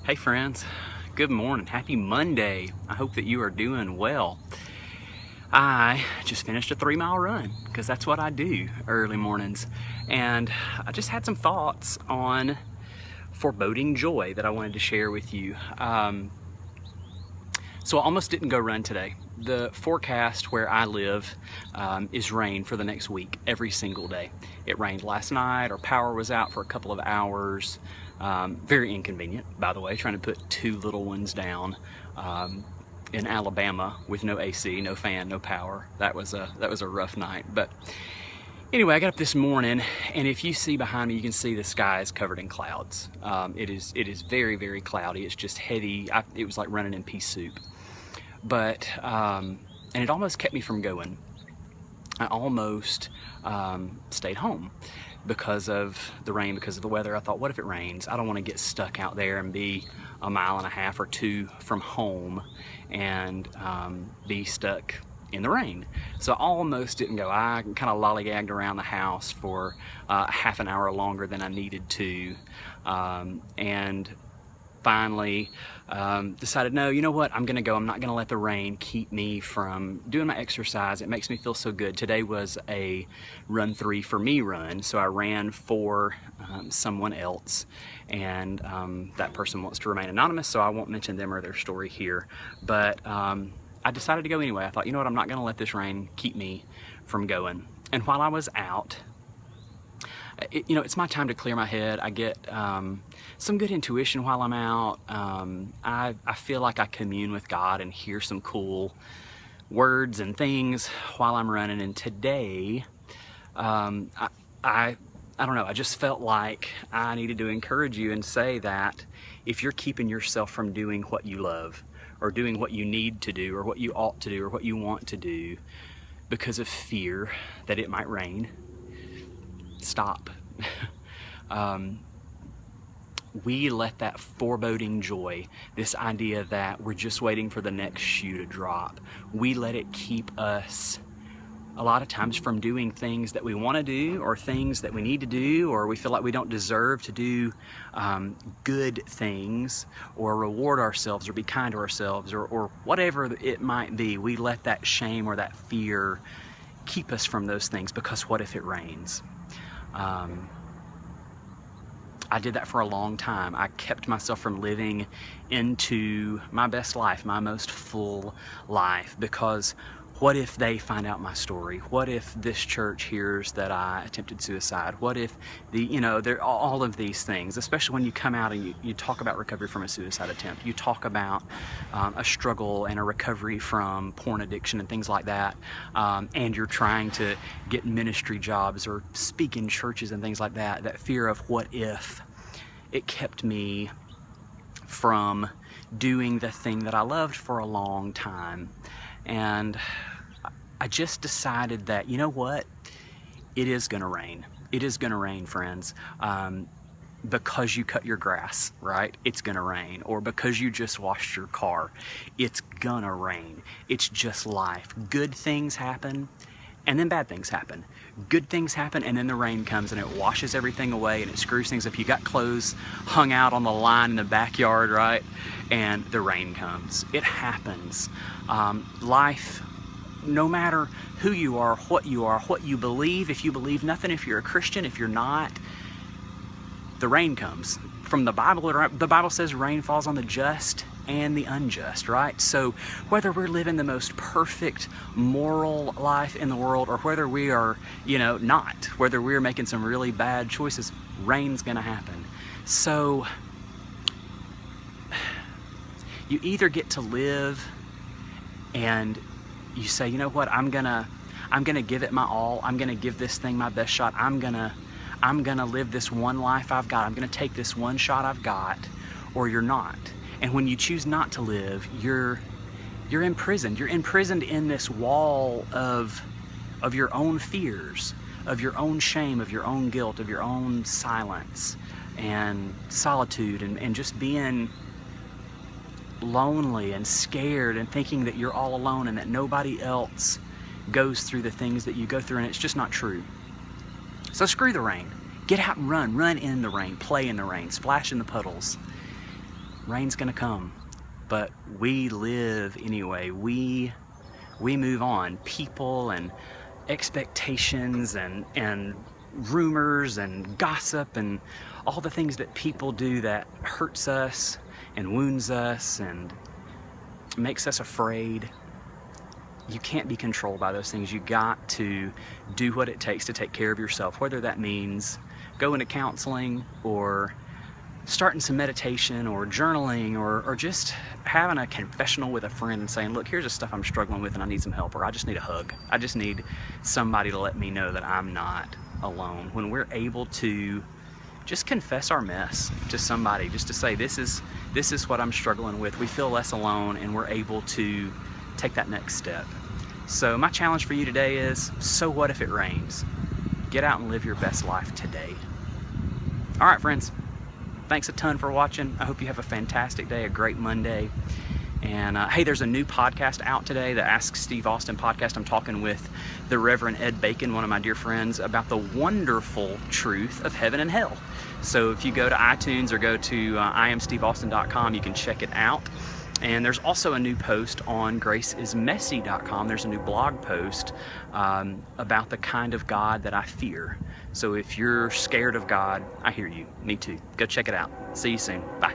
Hey friends, good morning. Happy Monday. I hope that you are doing well. I just finished a 3-mile run because that's what I do early mornings. And I just had some thoughts on foreboding joy that I wanted to share with you. So I almost didn't go run today. The forecast where I live is rain for the next week, every single day. It rained last night, our power was out for a couple of hours. Very inconvenient, by the way, trying to put 2 little ones down in Alabama with no AC, no fan, no power. That was a rough night. But anyway, I got up this morning, and if you see behind me, you can see the sky is covered in clouds. It is very, very cloudy. It's just heavy. It was like running in pea soup. But and it almost kept me from going. I almost stayed home because of the rain, because of the weather. I thought, what if it rains? I don't want to get stuck out there and be 1.5 miles or 2 from home and be stuck in the rain. So I almost didn't go. I kind of lollygagged around the house for half an hour longer than I needed to, and finally decided, no, you know what, I'm gonna go. I'm not gonna let the rain keep me from doing my exercise. It makes me feel so good. Today was a Run 3 for Me run, so I ran for someone else, and that person wants to remain anonymous, so I won't mention them or their story here. But I decided to go anyway. I thought, you know what, I'm not gonna let this rain keep me from going. And while I was out, it's my time to clear my head. I get some good intuition while I'm out. I feel like I commune with God and hear some cool words and things while I'm running. And today, I don't know, I just felt like I needed to encourage you and say that if you're keeping yourself from doing what you love, or doing what you need to do, or what you ought to do, or what you want to do, because of fear that it might rain, stop. We let that foreboding joy, this idea that we're just waiting for the next shoe to drop, we let it keep us a lot of times from doing things that we want to do, or things that we need to do, or we feel like we don't deserve to do good things, or reward ourselves, or be kind to ourselves, or whatever it might be. We let that shame or that fear keep us from those things, because what if it rains? I did that for a long time. I kept myself from living into my best life, my most full life, because what if they find out my story? What if this church hears that I attempted suicide? What if there all of these things, especially when you come out and you talk about recovery from a suicide attempt. You talk about a struggle and a recovery from porn addiction and things like that, and you're trying to get ministry jobs or speak in churches and things like that. That fear of what if, it kept me from doing the thing that I loved for a long time. And I just decided that, you know what, it is gonna rain. It is gonna rain, friends. Because you cut your grass, right? It's gonna rain. Or because you just washed your car, it's gonna rain. It's just life. Good things happen, and then bad things happen. Good things happen, and then the rain comes and it washes everything away and it screws things up. You got clothes hung out on the line in the backyard, right? And the rain comes. It happens. Life, no matter who you are, what you believe, if you believe nothing, if you're a Christian, if you're not, the rain comes. From the Bible says rain falls on the just and the unjust, right? So whether we're living the most perfect moral life in the world, or whether we are, not, whether we're making some really bad choices, rain's gonna happen. So you either get to live and you say, you know what, I'm gonna give it my all. I'm gonna give this thing my best shot. I'm gonna live this one life I've got. I'm gonna take this one shot I've got, or you're not. And when you choose not to live, you're imprisoned. You're imprisoned in this wall of your own fears, of your own shame, of your own guilt, of your own silence and solitude, and just being lonely and scared and thinking that you're all alone and that nobody else goes through the things that you go through, and it's just not true. So screw the rain. Get out and run in the rain, play in the rain, splash in the puddles. Rain's gonna come, but we live anyway. We move on. People and expectations and rumors and gossip and all the things that people do that hurts us and wounds us and makes us afraid. You can't be controlled by those things. You got to do what it takes to take care of yourself, whether that means going to counseling or starting some meditation or journaling or just having a confessional with a friend and saying, look, here's the stuff I'm struggling with and I need some help, or I just need a hug. I just need somebody to let me know that I'm not alone. When we're able to just confess our mess to somebody, just to say, this is what I'm struggling with, we feel less alone and we're able to take that next step. So my challenge for you today is, so what if it rains? Get out and live your best life today. All right, friends. Thanks a ton for watching. I hope you have a fantastic day, a great Monday. And hey, there's a new podcast out today, the Ask Steve Austin podcast. I'm talking with the Reverend Ed Bacon, one of my dear friends, about the wonderful truth of heaven and hell. So if you go to iTunes or go to IamSteveAustin.com, you can check it out. And there's also a new post on graceismessy.com. There's a new blog post about the kind of God that I fear. So if you're scared of God, I hear you. Me too. Go check it out. See you soon. Bye.